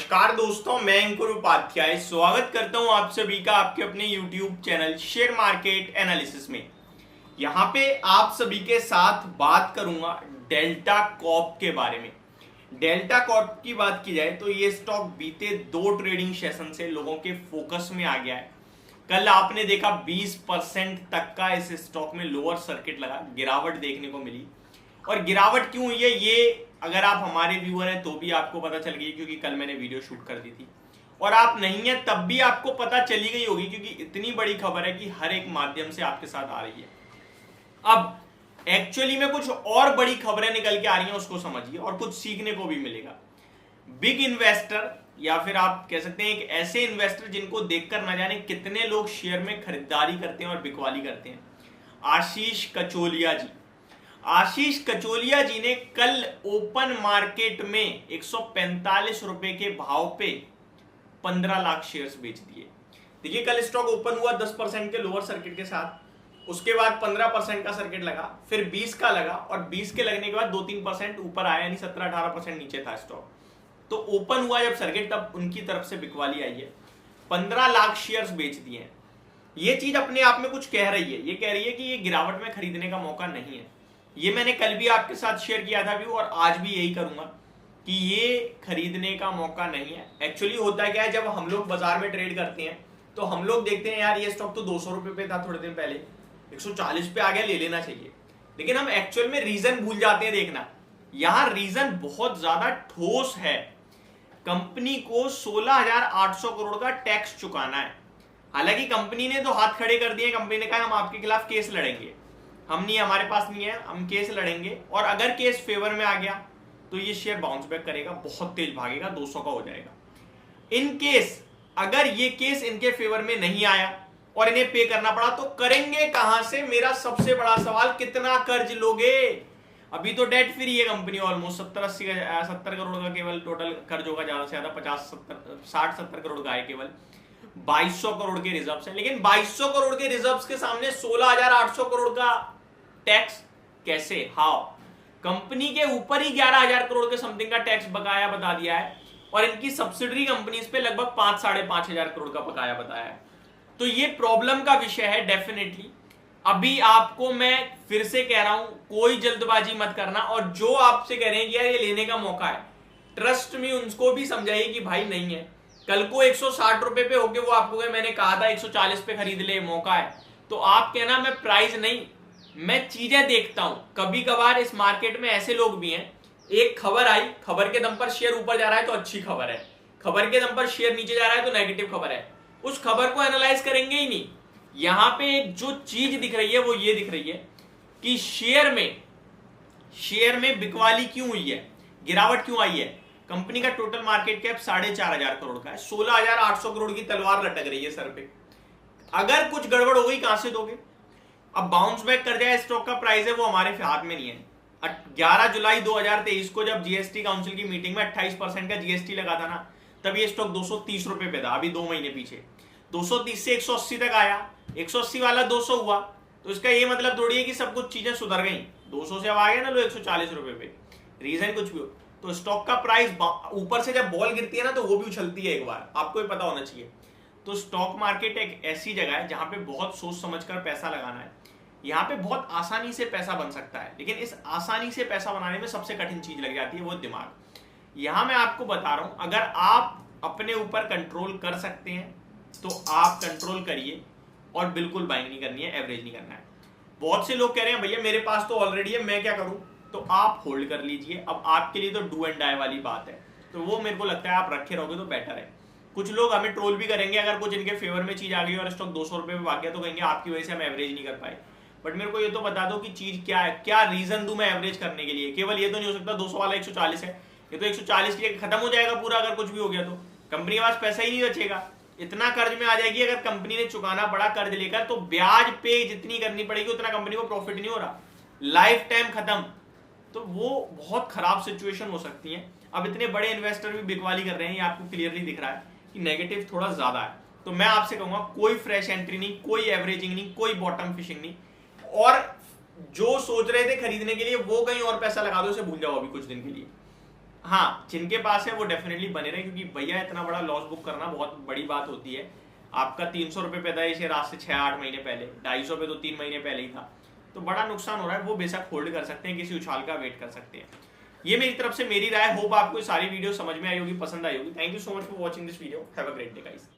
नमस्कार दोस्तों, मैं अंकुर उपाध्याय स्वागत करता हूं आप सभी का आपके अपने YouTube channel share market analysis में। यहां पे आप सभी के साथ बात करूंगा डेल्टा कॉर्प के बारे में। डेल्टा कॉर्प की बात की जाए तो ये स्टॉक बीते 2 ट्रेडिंग सेशन से लोगों के फोकस में आ गया है। कल आपने देखा 20% तक का इस स्टॉक में लोअर सर्किट लगा, गिरावट देखने को मिली। और गिरावट क्यों हुई है ये अगर आप हमारे व्यूअर हैं तो भी आपको पता चल गई, क्योंकि कल मैंने वीडियो शूट कर दी थी। और आप नहीं है तब भी आपको पता चली गई होगी, क्योंकि इतनी बड़ी खबर है कि हर एक माध्यम से आपके साथ आ रही है। अब एक्चुअली में कुछ और बड़ी खबरें निकल के आ रही हैं, उसको समझिए और कुछ सीखने को भी मिलेगा। बिग इन्वेस्टर या फिर आप कह सकते हैं एक ऐसे इन्वेस्टर जिनको देखकर न जाने कितने लोग शेयर में खरीदारी करते हैं और बिकवाली करते हैं, आशीष कचोलिया जी। आशीष कचोलिया जी ने कल ओपन मार्केट में 145 रुपए के भाव पे 15 लाख शेयर्स बेच दिए। देखिए कल स्टॉक ओपन हुआ 10% के लोअर सर्किट के साथ, उसके बाद 15% का सर्किट लगा, फिर 20 का लगा और 20 के लगने के बाद 2-3% ऊपर आया, यानी 17-18% नीचे था स्टॉक। तो ओपन हुआ जब सर्किट तब उनकी तरफ से बिकवाली आई है, 15 लाख शेयर्स बेच दिए हैं। ये चीज अपने आप में कुछ कह रही है, ये कह रही है कि ये गिरावट में खरीदने का मौका नहीं है। ये मैंने कल भी आपके साथ शेयर किया था व्यू, और आज भी यही करूंगा कि ये खरीदने का मौका नहीं है। एक्चुअली होता क्या है, जब हम लोग बाजार में ट्रेड करते हैं तो हम लोग देखते हैं यार ये स्टॉक तो 200 रुपए पे था थोड़े दिन पहले, 140 पे आ गया, ले लेना चाहिए। लेकिन हम एक्चुअल में रीजन भूल जाते हैं देखना। यहां रीजन बहुत ज्यादा ठोस है। कंपनी को 16,800 करोड़ का टैक्स चुकाना है। हालांकि कंपनी ने तो हाथ खड़े कर दिए, कंपनी ने कहा हम आपके खिलाफ केस लड़ेंगे, हम नहीं, हमारे पास नहीं है, हम केस लड़ेंगे। और अगर केस फेवर में आ गया तो ये शेयर बाउंस बैक करेगा, बहुत तेज भागेगा, 200 का हो जाएगा। इन केस अगर ये केस इनके फेवर में नहीं आया और इन्हें पे करना पड़ा तो करेंगे कहां से? मेरा सबसे बड़ा सवाल, कितना कर्ज लोगे? अभी तो डेट फ्री है कंपनी, ऑलमोस्ट 70 करोड़ का केवल टोटल कर्ज होगा, ज्यादा से ज्यादा 60-70 करोड़ का है केवल। 2200 करोड़ के रिजर्व्स हैं, लेकिन 2200 करोड़ के रिजर्व्स के सामने 16,800 करोड़ का टैक्स कैसे? हाउ? कंपनी के ऊपर ही 11,000 करोड़ के समथिंग का टैक्स बकाया बता दिया है, और इनकी सब्सिडरी कंपनीज पे लगभग 5-5,500 करोड़ का बकाया बताया है। तो ये प्रॉब्लम का विषय है डेफिनेटली। अभी आपको मैं फिर से कह रहा हूं, कोई जल्दबाजी मत करना, और जो आपसे कह रहे हैं कि यार ये लेने का मौका है, ट्रस्ट में उनको भी समझाइए कि भाई नहीं है। कल को 160 रुपए पे होके वो आपको मैंने कहा था 140 पे खरीद ले, मौका है, तो आप कहना मैं प्राइस नहीं, मैं चीजें देखता हूं। कभी कभार इस मार्केट में ऐसे लोग भी हैं, एक खबर आई, खबर के दम पर शेयर ऊपर जा रहा है तो अच्छी खबर है, खबर के दम पर शेयर नीचे जा रहा है तो नेगेटिव खबर है, उस खबर को एनालाइज करेंगे ही नहीं। यहां पे एक जो चीज दिख रही है वो ये दिख रही है कि शेयर में बिकवाली क्यों हुई है, गिरावट क्यों आई है। कंपनी का टोटल मार्केट कैप 4,500 करोड़ का है, 16,800 करोड़ की तलवार लटक रही है सर पे। अगर कुछ गड़बड़ हो गई कहां से दोगे? अब बाउंस बैक कर जाए स्टॉक का प्राइस है वो हमारे हाथ में नहीं है। 11 जुलाई 2023 को जब जीएसटी काउंसिल की मीटिंग में 28% का जीएसटी लगा था ना, तब ये स्टॉक 230 रुपए पे था। अभी 2 महीने पीछे 230 से 180 तक आया, 180 वाला 200 हुआ, तो इसका ये मतलब थोड़ी है कि सब कुछ चीजें सुधर गई। 200 से अब आ गया ना लो 140 रुपए पे, रीजन कुछ भी हो। तो स्टॉक का प्राइस ऊपर से जब बॉल गिरती है ना तो वो भी उछलती है एक बार, आपको ये पता होना चाहिए। तो स्टॉक मार्केट एक ऐसी जगह है जहां पे बहुत सोच समझकर पैसा लगाना है। यहाँ पे बहुत आसानी से पैसा बन सकता है, लेकिन इस आसानी से पैसा बनाने में सबसे कठिन चीज लग जाती है, वो दिमाग। यहां मैं आपको बता रहा हूं, अगर आप अपने ऊपर कंट्रोल कर सकते हैं तो आप कंट्रोल करिए, और बिल्कुल बाइंग नहीं करनी है, एवरेज नहीं करना है। बहुत से लोग कह रहे हैं भैया मेरे पास तो ऑलरेडी है, मैं क्या करूं? तो आप होल्ड कर लीजिए। अब आपके लिए तो डू एंड डाई वाली बात है, तो वो मेरे को लगता है आप रखे रहोगे तो बेटर है। कुछ लोग हमें ट्रोल भी करेंगे, अगर कुछ इनके फेवर में चीज आ गई और स्टॉक 200 रुपए पे भाग गया तो कहेंगे आपकी वजह से हम एवरेज नहीं कर पाए। बट मेरे को ये तो बता दो कि चीज क्या है, क्या रीजन दूं मैं एवरेज करने के लिए। केवल ये तो नहीं हो सकता 200 वाला 140 है, ये तो 140 के खत्म हो जाएगा पूरा अगर कुछ भी हो गया तो। कंपनी के पास पैसा ही नहीं बचेगा, इतना कर्ज में आ जाएगी। अगर कंपनी ने चुकाना पड़ा कर्ज लेकर तो ब्याज पे जितनी करनी पड़ेगी उतना कंपनी को प्रॉफिट नहीं हो रहा, लाइफ टाइम खत्म। तो वो बहुत खराब सिचुएशन हो सकती है। अब इतने बड़े इन्वेस्टर भी बिकवाली कर रहे हैं, ये आपको क्लियरली दिख रहा है कि नेगेटिव थोड़ा ज्यादा है। तो मैं आपसे कहूंगा कोई फ्रेश एंट्री नहीं, कोई एवरेजिंग नहीं, कोई बॉटम फिशिंग नहीं, और जो सोच रहे थे खरीदने के लिए वो कहीं और पैसा लगा दो, उसे भूल जाओ अभी कुछ दिन के लिए। हाँ, जिनके पास है वो डेफिनेटली बने रहे, क्योंकि भैया इतना बड़ा लॉस बुक करना बहुत बड़ी बात होती है। आपका 300 रुपये पे था ये शेयर आज से 6-8 महीने पहले, 250 पे तो 3 महीने पहले ही था, तो बड़ा नुकसान हो रहा है। वो बेशक होल्ड कर सकते हैं, किसी उछाल का वेट कर सकते हैं। ये मेरी तरफ से मेरी राय। होप आपको सारी वीडियो समझ में आई होगी, पसंद आई होगी। Thank you so much for watching this video. Have a great day guys.